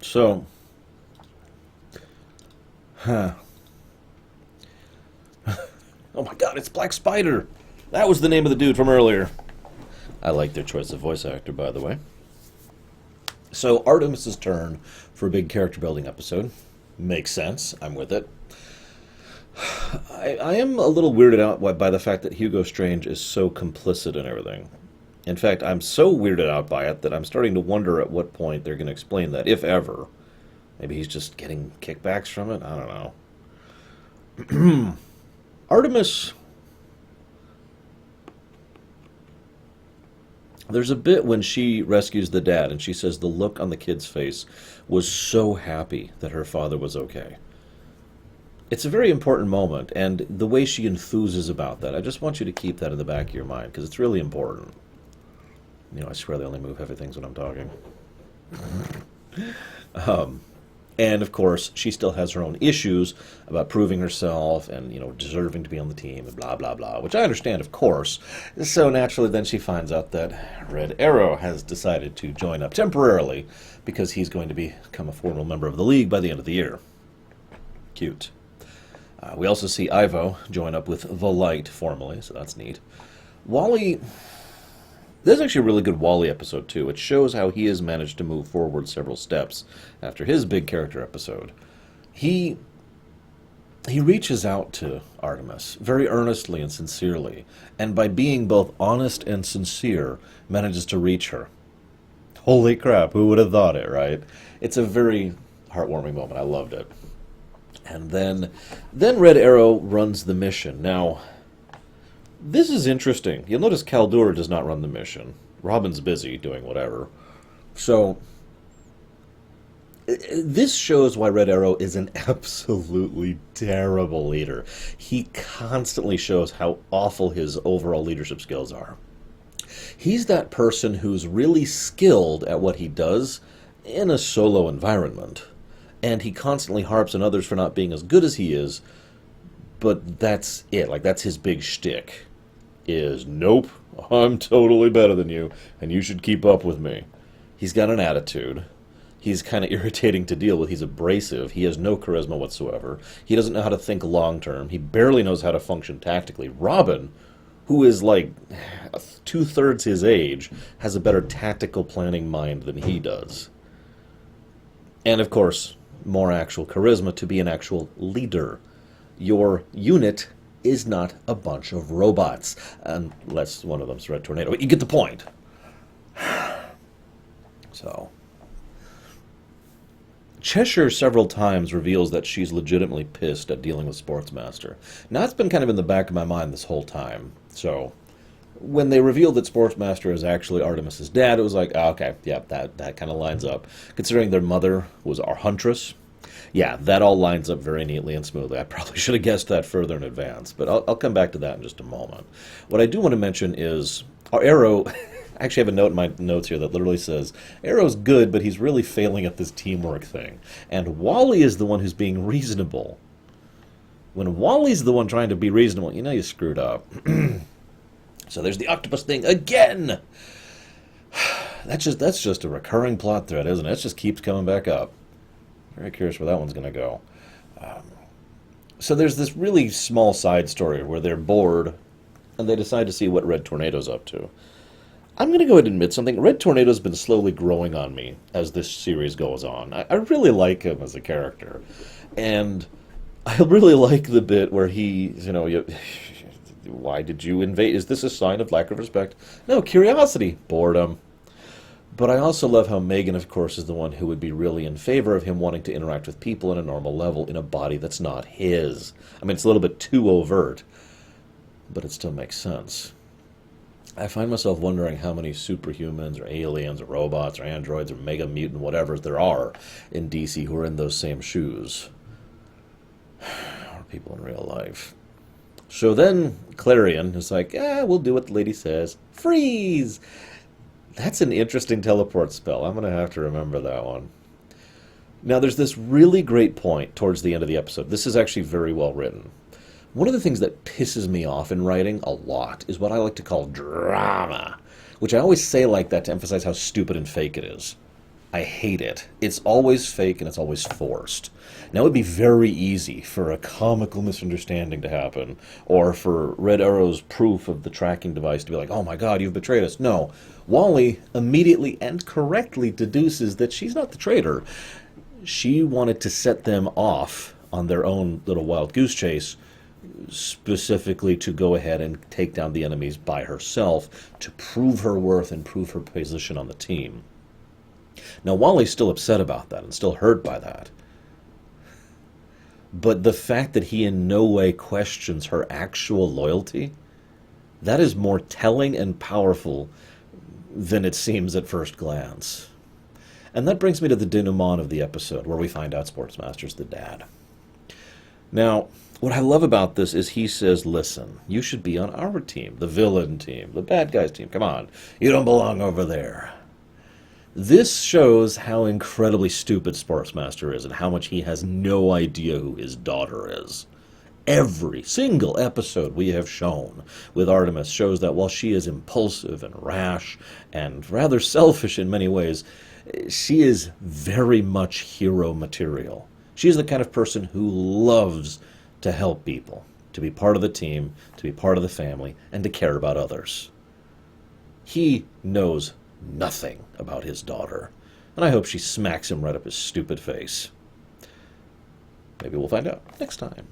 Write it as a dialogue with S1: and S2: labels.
S1: So, huh. Oh my god, it's Black Spider! That was the name of the dude from earlier. I like their choice of voice actor, by the way. So, Artemis's turn for a big character building episode. Makes sense. I'm with it. I am a little weirded out by the fact that Hugo Strange is so complicit in everything. In fact, I'm so weirded out by it that I'm starting to wonder at what point they're going to explain that, if ever. Maybe he's just getting kickbacks from it? I don't know. Artemis... There's a bit when she rescues the dad, and she says the look on the kid's face was so happy that her father was okay. It's a very important moment, and the way she enthuses about that, I just want you to keep that in the back of your mind, because it's really important. You know, I swear they only move heavy things when I'm talking. And, of course, she still has her own issues about proving herself and, deserving to be on the team and blah, blah, blah, which I understand, of course. So, naturally, then she finds out that Red Arrow has decided to join up temporarily because he's going to become a formal member of the League by the end of the year. Cute. We also see Ivo join up with the Light formally, so that's neat. Wally... This is actually a really good Wally episode, too. It shows how he has managed to move forward several steps after his big character episode. He reaches out to Artemis very earnestly and sincerely, and by being both honest and sincere, manages to reach her. Holy crap, who would have thought it, right? It's a very heartwarming moment. I loved it. And then Red Arrow runs the mission. Now... This is interesting. You'll notice Kaldur does not run the mission. Robin's busy doing whatever. So, this shows why Red Arrow is an absolutely terrible leader. He constantly shows how awful his overall leadership skills are. He's that person who's really skilled at what he does in a solo environment. And he constantly harps on others for not being as good as he is, but that's it. Like, that's his big shtick. Is, nope, I'm totally better than you, and you should keep up with me. He's got an attitude. He's kind of irritating to deal with. He's abrasive. He has no charisma whatsoever. He doesn't know how to think long-term. He barely knows how to function tactically. Robin, who is like two-thirds his age, has a better tactical planning mind than he does. And, of course, more actual charisma to be an actual leader. Your unit is not a bunch of robots, unless one of them's Red Tornado. But you get the point. So, Cheshire several times reveals that she's legitimately pissed at dealing with Sportsmaster. Now, that's been kind of in the back of my mind this whole time. So, when they revealed that Sportsmaster is actually Artemis's dad, it was like, oh, okay, yeah, that kind of lines up. Considering their mother was our Huntress, yeah, that all lines up very neatly and smoothly. I probably should have guessed that further in advance, but I'll come back to that in just a moment. What I do want to mention is our Arrow... I actually have a note in my notes here that literally says, Arrow's good, but he's really failing at this teamwork thing. And Wally is the one who's being reasonable. When Wally's the one trying to be reasonable, you screwed up. So there's the octopus thing again! That's just a recurring plot thread, isn't it? It just keeps coming back up. Very curious where that one's going to go. So there's this really small side story where they're bored and they decide to see what Red Tornado's up to. I'm going to go ahead and admit something. Red Tornado's been slowly growing on me as this series goes on. I really like him as a character. And I really like the bit where why did you invade? Is this a sign of lack of respect? No, curiosity. Boredom. But I also love how Megan, of course, is the one who would be really in favor of him wanting to interact with people on a normal level in a body that's not his. I mean, it's a little bit too overt, but it still makes sense. I find myself wondering how many superhumans or aliens or robots or androids or mega mutant whatever there are in DC who are in those same shoes. Or people in real life. So then Clarion is like, we'll do what the lady says. Freeze! That's an interesting teleport spell. I'm going to have to remember that one. Now, there's this really great point towards the end of the episode. This is actually very well written. One of the things that pisses me off in writing a lot is what I like to call drama, which I always say like that to emphasize how stupid and fake it is. I hate it. It's always fake and it's always forced. Now, it would be very easy for a comical misunderstanding to happen, or for Red Arrow's proof of the tracking device to be like, oh my god, you've betrayed us. No. Wally immediately and correctly deduces that she's not the traitor. She wanted to set them off on their own little wild goose chase, specifically to go ahead and take down the enemies by herself to prove her worth and prove her position on the team. Now, Wally's still upset about that and still hurt by that. But the fact that he in no way questions her actual loyalty, that is more telling and powerful than it seems at first glance. And that brings me to the denouement of the episode, where we find out Sportsmaster's the dad. Now, what I love about this is he says, listen, you should be on our team, the villain team, the bad guys team. Come on, you don't belong over there. This shows how incredibly stupid Sportsmaster is and how much he has no idea who his daughter is. Every single episode we have shown with Artemis shows that while she is impulsive and rash and rather selfish in many ways, she is very much hero material. She is the kind of person who loves to help people, to be part of the team, to be part of the family, and to care about others. He knows nothing about his daughter, and I hope she smacks him right up his stupid face. Maybe we'll find out next time.